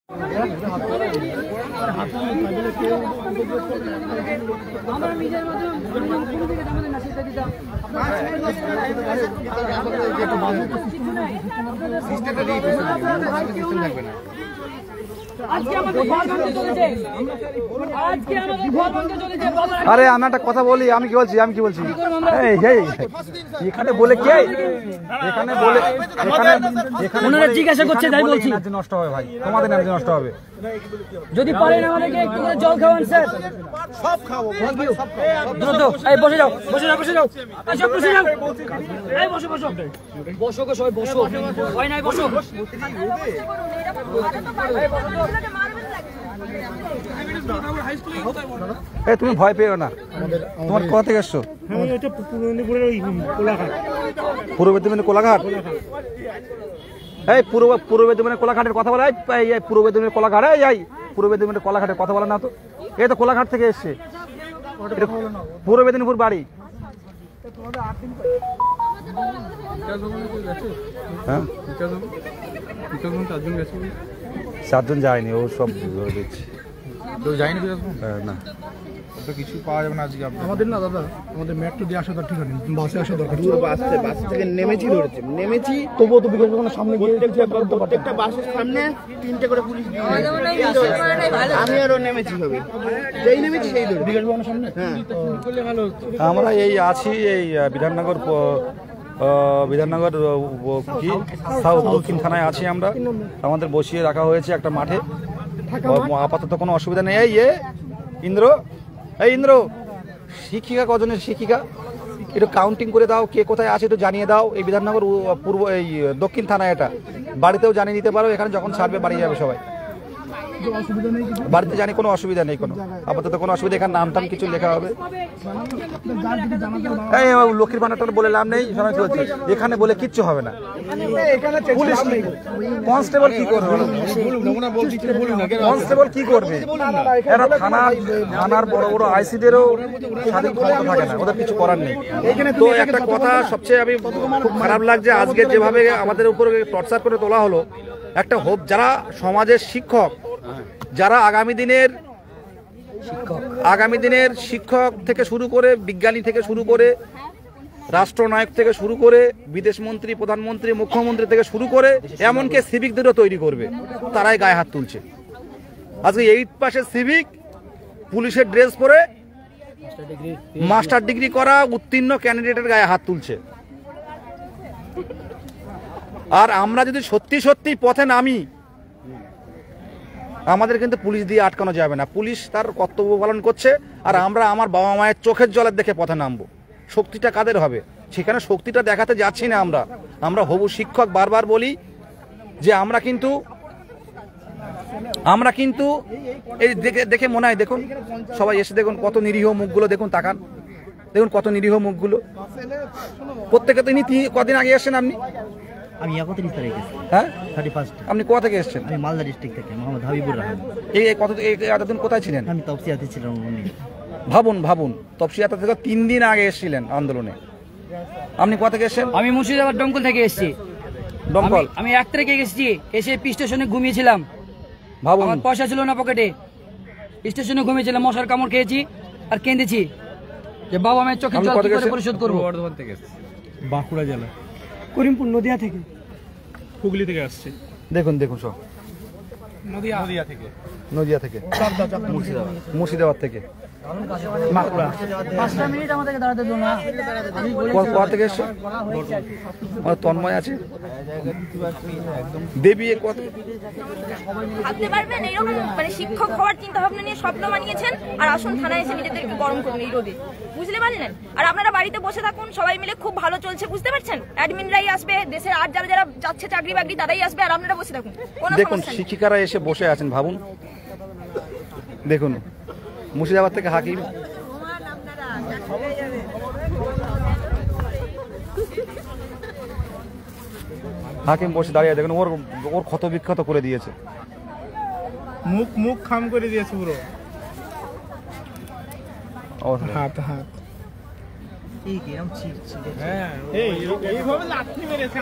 আরে আমি একটা কথা বলি, আমি কি বলছি এখানে বলে কে এখানে বলে এখানে জিজ্ঞাসা করছে তাই বলছি। এনার্জি নষ্ট হবে ভাই, তোমাদের এনার্জি নষ্ট হবে। যদি পারেন আমাদেরকে একটু করে জল খাওয়ান স্যার। সব খাবো, দ্রুত এই বসে যাও বসে যাও বসে যাও সব বসে যাও, এই বসো বসো বসো গো সবাই বসো, হয় নাই বসো। এই তুমি ভয় পেও না, তোমার কোথা থেকে এসছো? পূর্ব মেদিনীপুরের কোলাঘাট। এই পূর্ব মেদিনীপুরের কোলাঘাটের কথা বলা, এই পূর্ব মেদিনীপুরের কোলাঘাট, এই পূর্ব মেদিনীপুরের কোলাঘাটের কথা বলা না তো। এই তো কোলাঘাট থেকে এসছে, পূর্ব মেদিনীপুর বাড়ি। হ্যাঁ 4 জন যায়নি, ও সব দেখছি যায়নি না, কিছু পাওয়া যাবে না আজকে আমাদের। না দাদা, আমাদের মেট্রো দিয়ে আসা ঠিক আছে, বাসে আসা দরকার। বাস থেকে নেমেছি তবুও তো বিকাশ ভবনের সামনে প্রত্যেকটা বাসের সামনে 3টে করে পুলিশ। আমি আরো নেমেছি হবে, যেই নেমেছি সেই ধরে বিকাশ ভবনের সামনে। হ্যাঁ আমরা এই আছি এই বিধাননগর কি সাউথ দক্ষিণ থানায় আছি আমরা। আমাদের বসিয়ে রাখা হয়েছে একটা মাঠে, আপাতত কোনো অসুবিধা নেই। এই ইন্দ্র, এই ইন্দ্র, শিক্ষিকা কজনের শিক্ষিকা একটু কাউন্টিং করে দাও, কে কোথায় আছে একটু জানিয়ে দাও। এই বিধাননগর পূর্ব এই দক্ষিণ থানায়, এটা বাড়িতেও জানিয়ে দিতে পারো, এখানে যখন ছাড়বে বাড়ি যাবে সবাই। বাড়িতে জানি কোনো অসুবিধা নেই, কোনো আপাতত কোনো অসুবিধা। এখানে নাম টাম কিছু লেখা হবে। এই লক্ষ্মীর ভান্ডারটা বলে লাভ নেই, এখানে বলে কিচ্ছু হবে না। পুলিশ কনস্টেবল কি করবে? কনস্টেবল কি করবে? এরা থানার বড় বড় আইসিদেরও স্বাধীন ক্ষমতা থাকে না, ওদের কিছু করার নেই। তো একটা কথা সবচেয়ে আমি খুব খারাপ লাগছে, আজকে যেভাবে আমাদের উপরে টর্চার করে তোলা হলো। একটা হোপ, যারা সমাজের শিক্ষক, যারা আগামী দিনের শিক্ষক থেকে শুরু করে, বিজ্ঞানী থেকে শুরু করে, রাষ্ট্রনায়ক থেকে শুরু করে, বিদেশ মন্ত্রী, প্রধানমন্ত্রী, মুখ্যমন্ত্রী থেকে শুরু করে, এমনকি সিভিকদেরও তৈরি করবে, তারাই গায়ে হাত তুলছে। আজকে 8 পাশের সিভিক পুলিশের ড্রেস পরে মাস্টার ডিগ্রি করা উত্তীর্ণ ক্যান্ডিডেটের গায়ে হাত তুলছে। আর আমরা যদি সত্যি সত্যি পথে নামি, আমাদের কিন্তু পুলিশ দিয়ে আটকানো যাবে না। পুলিশ তার কর্তব্য পালন করছে, আর আমরা আমার বাবা মায়ের চোখের জলের দেখে পথে নামবো। শক্তিটা কাদের হবে? সেখানে শক্তিটা দেখাতে যাচ্ছি না আমরা হবু শিক্ষক বারবার বলি যে আমরা কিন্তু এই দেখে মনে হয়, দেখুন সবাই এসে দেখুন কত নিরীহ মুখগুলো, দেখুন তাকান, দেখুন কত নিরীহ মুখগুলো। প্রত্যেকে তো কদিন আগে এসেছেন আপনি? আমি 31 তারিখে। হ্যাঁ 31। আপনি কোথা থেকে এসেছেন? আমি মালদা ডিস্ট্রিক্ট থেকে, মোহাম্মদ হাবিবুর রহমান। এতদিন কোথায় ছিলেন? আমি তপসিয়াতে ছিলাম। ভাবুন তপসিয়াতে থেকে 3 দিন আগে এসেছিলেন আন্দোলনে। আপনি কোথা থেকে এসেছেন? আমি মুর্শিদাবাদ ডমকল থেকে এসেছি। ডমকল? আমি 1 তারিখে এসেছি, এসে স্টেশনে ঘুমিয়েছিলাম। ভাবুন, আমার পয়সা ছিল না পকেটে, স্টেশনে ঘুমিয়েছিলাম, মশার কামড় খেয়েছি আর কেঁদেছি যে বাবা মায়ের চোখের জল কি করে পরিশোধ করবো। বর্ধমান থেকে বাঁকুড়া জেলা, করিমপুর নদিয়া থেকে, হুগলি থেকে আসছে। দেখুন সব নদিয়া থেকে মুর্শিদাবাদ থেকে, 5 মিনিট আমাদেরকে দাঁড়াতে দিল না। কোথা থেকে এসছো? তন্ময় আছে, দেবী ভাবতে পারবেন এরকম মানে শিক্ষক হওয়ার চিন্তা ভাবনা নিয়ে স্বপ্ন বানিয়েছেন, আর আসুন থানায় এসে নিজেদেরকে গরম করুন এই রোদে, বুঝতে পারলেন? আর আপনারা বাড়িতে বসে থাকুন, সবাই মিলে খুব ভালো চলছে, বুঝতে পারছেন? অ্যাডমিনরাই আসবে, দেশের আর যারা যাচ্ছে চাকরি বাকরি তারাই আসবে, আর আপনারা বসে থাকুন। দেখুন শিক্ষিকারা এসে বসে আছেন, ভাবুন, দেখুন মুর্শিদাবাদ থেকে হাকিম, বসে দাঁড়িয়ে দেখুন, ওর ক্ষত বিক্ষত করে দিয়েছে, মুখ খাম করে দিয়েছে পুরো, হাত এইভাবে লাথি মেরেছে।